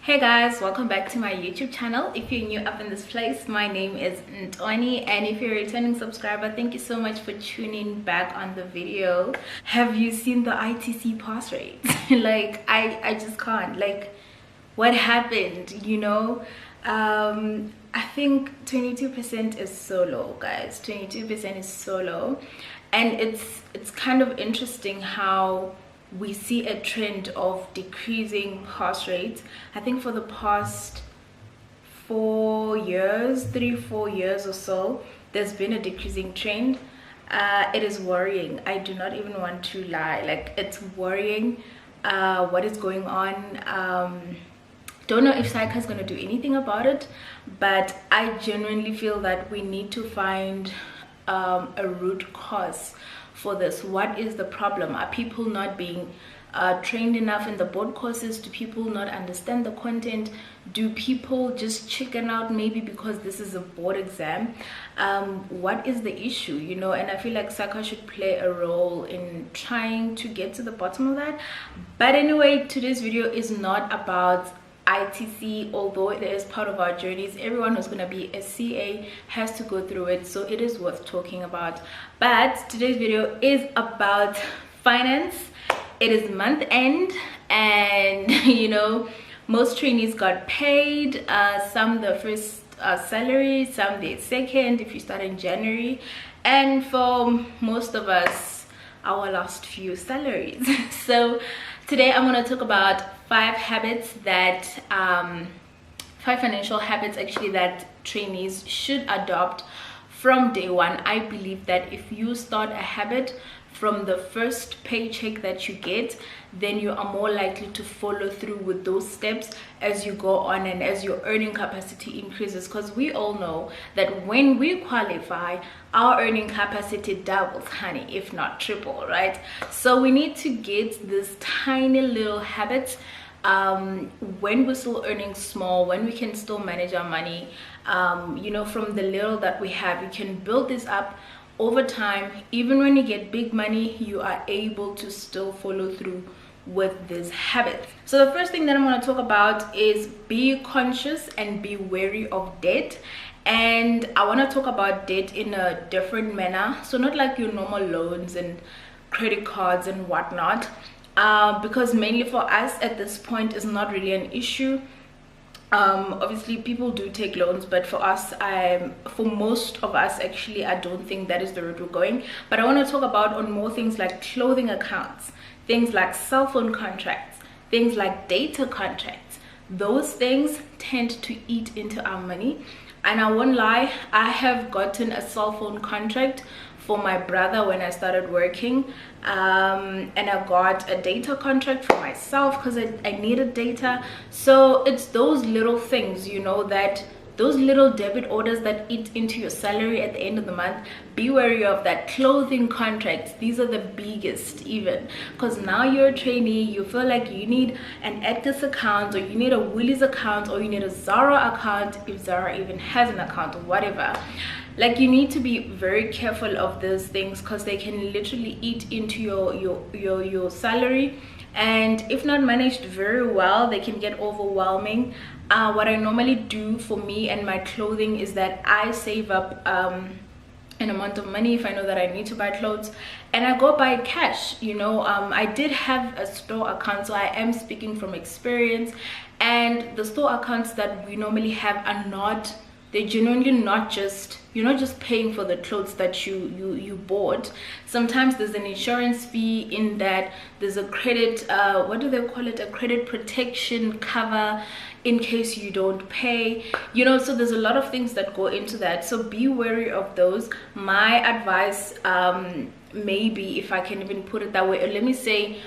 Hey guys, welcome back to my YouTube channel. If you're new up in this place, my name is Ntoni, and if you're a returning subscriber, thank you so much for tuning back on the video. Have you seen the ITC pass rate? Like I just can't. Like, what happened, I think 22% is so low, guys. 22% is so low, and it's kind of interesting how we see a trend of decreasing pass rates. I think for the past 4 years, 3-4 years or so, there's been a decreasing trend. It is worrying. I do not even want to lie. Like, it's worrying. What is going on? Don't know if Psycha is going to do anything about it, but I genuinely feel that we need to find a root cause for this. What is the problem? Are people not being trained enough in the board courses? Do people not understand the content? Do people just chicken out maybe because this is a board exam? What is the issue, and I feel like Psycha should play a role in trying to get to the bottom of that. But anyway, today's video is not about ITC, although it is part of our journeys. Everyone who's going to be a CA has to go through it, so it is worth talking about. But today's video is about finance. It is month end, and most trainees got paid, some the first salary, some the second if you start in January, and for most of us, our last few salaries. So today I'm going to talk about five financial habits actually that trainees should adopt from day one. I believe that if you start a habit from the first paycheck that you get, then you are more likely to follow through with those steps as you go on and as your earning capacity increases, because we all know that when we qualify, our earning capacity doubles, honey, if not triple, right? So we need to get this tiny little habits when we're still earning small, when we can still manage our money, from the little that we have. You can build this up over time. Even when you get big money, you are able to still follow through with this habit. So the first thing that I'm going to talk about is be conscious and be wary of debt. And I want to talk about debt in a different manner, so not like your normal loans and credit cards and whatnot, because mainly for us at this point is not really an issue. Obviously people do take loans, but for us, for most of us actually, I don't think that is the route we're going. But I want to talk about on more things like clothing accounts, things like cell phone contracts, things like data contracts. Those things tend to eat into our money, and I won't lie, I have gotten a cell phone contract for my brother when I started working, and I got a data contract for myself because I needed data. So it's those little things, that those little debit orders that eat into your salary at the end of the month. Be wary of that. Clothing contracts, these are the biggest, even because now you're a trainee, you feel like you need an Edgar's account, or you need a Woolies account, or you need a Zara account, if Zara even has an account, or whatever. Like, you need to be very careful of those things because they can literally eat into your salary, and if not managed very well, they can get overwhelming. What I normally do for me and my clothing is that I save up an amount of money if I know that I need to buy clothes, and I go buy cash. I did have a store account, so I am speaking from experience, and the store accounts that we normally have are not, they're genuinely not just, you're not just paying for the clothes that you bought. Sometimes there's an insurance fee in that, there's a credit, what do they call it, a credit protection cover in case you don't pay, so there's a lot of things that go into that. So be wary of those. My advice, maybe if I can even put it that way, or let me say,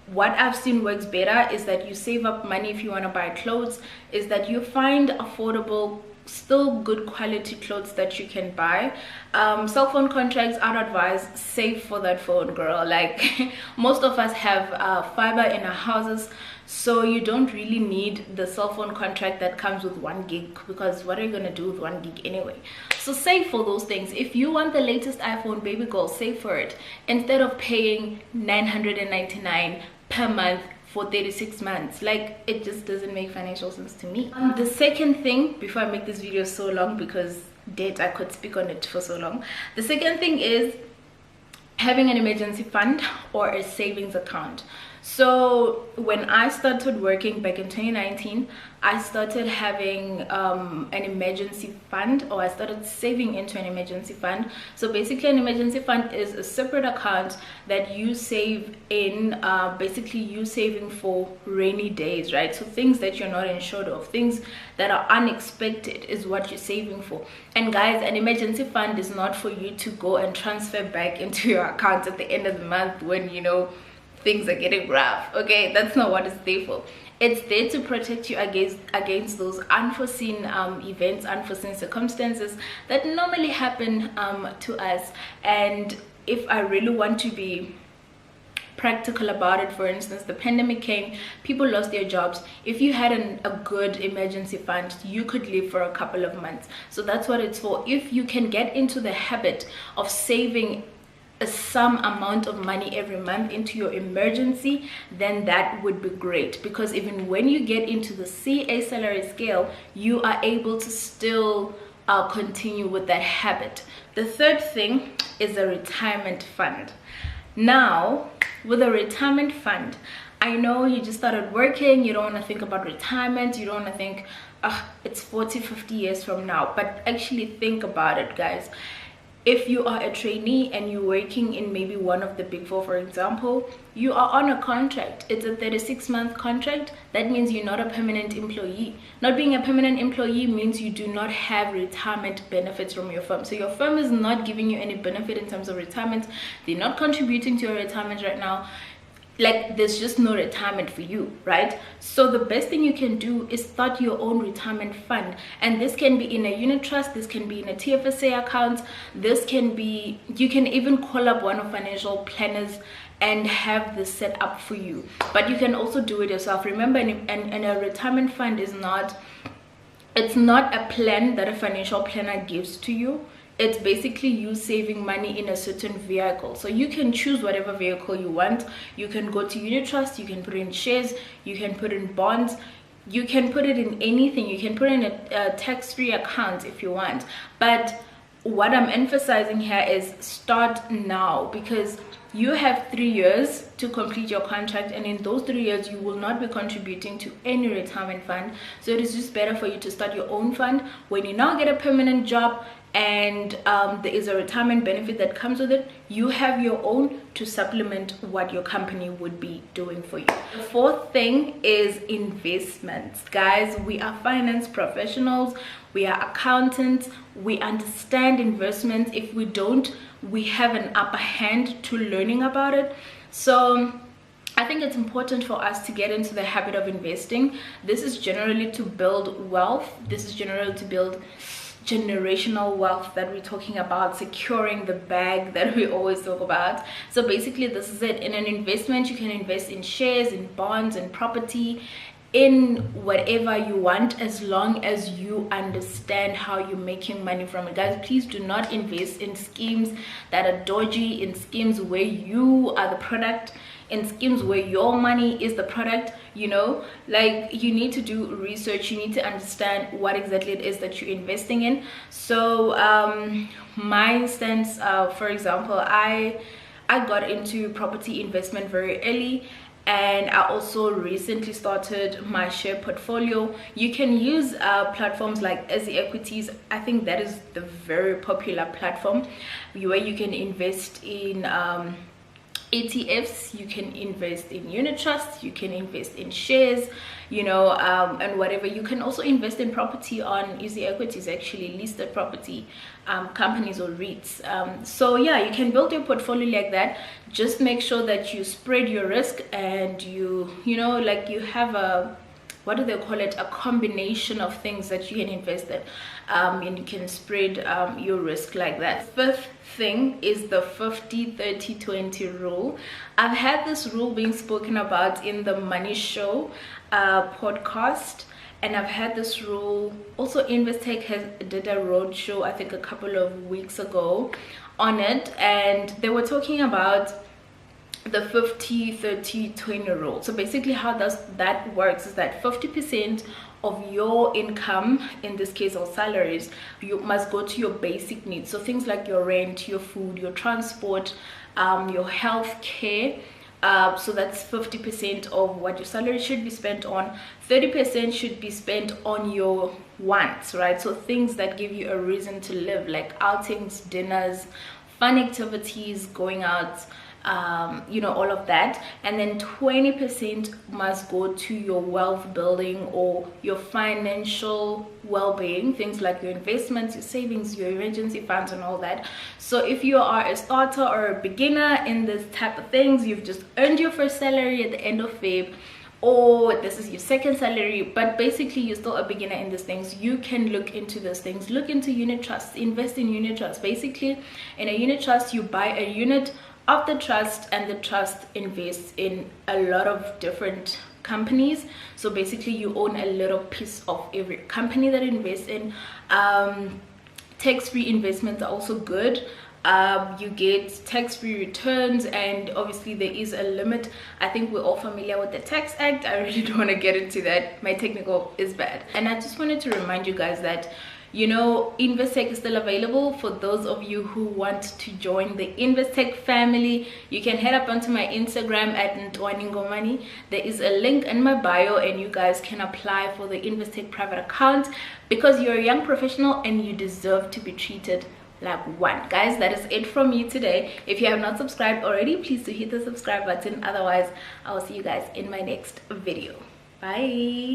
what I've seen works better is that you save up money if you want to buy clothes, is that you find affordable, still good quality clothes that you can buy. Cell phone contracts, I'd advise save for that phone, girl. Like, most of us have fiber in our houses, so you don't really need the cell phone contract that comes with 1 gig, because what are you gonna do with 1 gig anyway? So save for those things. If you want the latest iPhone, baby girl, save for it instead of paying $999 per month for 36 months. Like, it just doesn't make financial sense to me. The second thing, before I make this video so long, because debt, I could speak on it for so long. The second thing is having an emergency fund or a savings account. So when I started working back in 2019, I started having an emergency fund, or I started saving into an emergency fund. So basically, an emergency fund is a separate account that you save in, basically you saving for rainy days, right? So things that you're not insured of, things that are unexpected is what you're saving for. And guys, an emergency fund is not for you to go and transfer back into your account at the end of the month when, you know, things are getting rough. Okay, that's not what it's there for. It's there to protect you against those unforeseen events, unforeseen circumstances that normally happen to us. And if I really want to be practical about it, for instance, the pandemic came, people lost their jobs. If you had a good emergency fund, you could live for a couple of months. So that's what it's for. If you can get into the habit of saving some amount of money every month into your emergency, then that would be great, because even when you get into the CA salary scale, you are able to still continue with that habit. The third thing is a retirement fund. Now, with a retirement fund, I know you just started working, you don't want to think about retirement, you don't want to think, it's 40-50 years from now. But actually think about it, guys. If you are a trainee and you're working in maybe one of the big four, for example, you are on a contract. It's a 36-month contract. That means you're not a permanent employee. Not being a permanent employee means you do not have retirement benefits from your firm. So your firm is not giving you any benefit in terms of retirement. They're not contributing to your retirement right now. Like, there's just no retirement for you, right? So the best thing you can do is start your own retirement fund. And this can be in a unit trust, this can be in a TFSA account, this can be, you can even call up one of financial planners and have this set up for you. But you can also do it yourself. Remember, and a retirement fund is not, it's not a plan that a financial planner gives to you. It's basically you saving money in a certain vehicle. So you can choose whatever vehicle you want. You can go to unit trust, you can put in shares, you can put in bonds, you can put it in anything. You can put in a tax-free account if you want. But what I'm emphasizing here is start now, because you have 3 years to complete your contract, and in those 3 years you will not be contributing to any retirement fund. So it is just better for you to start your own fund. When you now get a permanent job and there is a retirement benefit that comes with it, you have your own to supplement what your company would be doing for you. The fourth thing is investments. Guys, we are finance professionals, we are accountants, we understand investments. If we don't, we have an upper hand to learning about it. So I think it's important for us to get into the habit of investing. This is generally to build wealth. This is generally to build generational wealth that we're talking about, securing the bag that we always talk about. So basically, this is it. In an investment, you can invest in shares, in bonds, in property, in whatever you want, as long as you understand how you're making money from it. Guys, please do not invest in schemes that are dodgy, in schemes where you are the product, in schemes where your money is the product. You know, like, you need to do research, you need to understand what exactly it is that you're investing in. So my stance, for example, I got into property investment very early, and I also recently started my share portfolio. You can use platforms like Easy Equities. I think that is the very popular platform where you can invest in ETFs, you can invest in unit trusts, you can invest in shares, you know, and whatever. You can also invest in property on Easy Equities, actually listed property companies or REITs. So yeah, you can build your portfolio like that. Just make sure that you spread your risk, and you know, like, you have a, what do they call it, a combination of things that you can invest in, and you can spread your risk like that. Fifth thing is the 50-30-20 rule. I've had this rule being spoken about in the Money Show podcast, and I've had this rule also. Investec did a road show, I think, a couple of weeks ago on it, and they were talking about the 50-30-20 rule. So basically how does that works is that 50% of your income, in this case or salaries, you must go to your basic needs. So things like your rent, your food, your transport, your health care. So that's 50% of what your salary should be spent on. 30% should be spent on your wants, right? So things that give you a reason to live, like outings, dinners, fun activities, going out, you know, all of that. And then 20% must go to your wealth building or your financial well-being, things like your investments, your savings, your emergency funds, and all that. So if you are a starter or a beginner in this type of things, you've just earned your first salary at the end of Feb, or this is your second salary, but basically you're still a beginner in these things, you can look into those things. Look into unit trusts, invest in unit trusts. Basically in a unit trust, you buy a unit of the trust, and the trust invests in a lot of different companies. So basically you own a little piece of every company that invests in. Tax-free investments are also good. You get tax-free returns, and obviously there is a limit. I think we're all familiar with the Tax Act. I really don't want to get into that, my technical is bad. And I just wanted to remind you guys that, you know, Investec is still available for those of you who want to join the Investec family. You can head up onto my Instagram at ntwaningomani. There is a link in my bio, and you guys can apply for the Investec private account, because you're a young professional and you deserve to be treated like one. Guys, that is it from me today. If you have not subscribed already, please do hit the subscribe button. Otherwise, I will see you guys in my next video. Bye.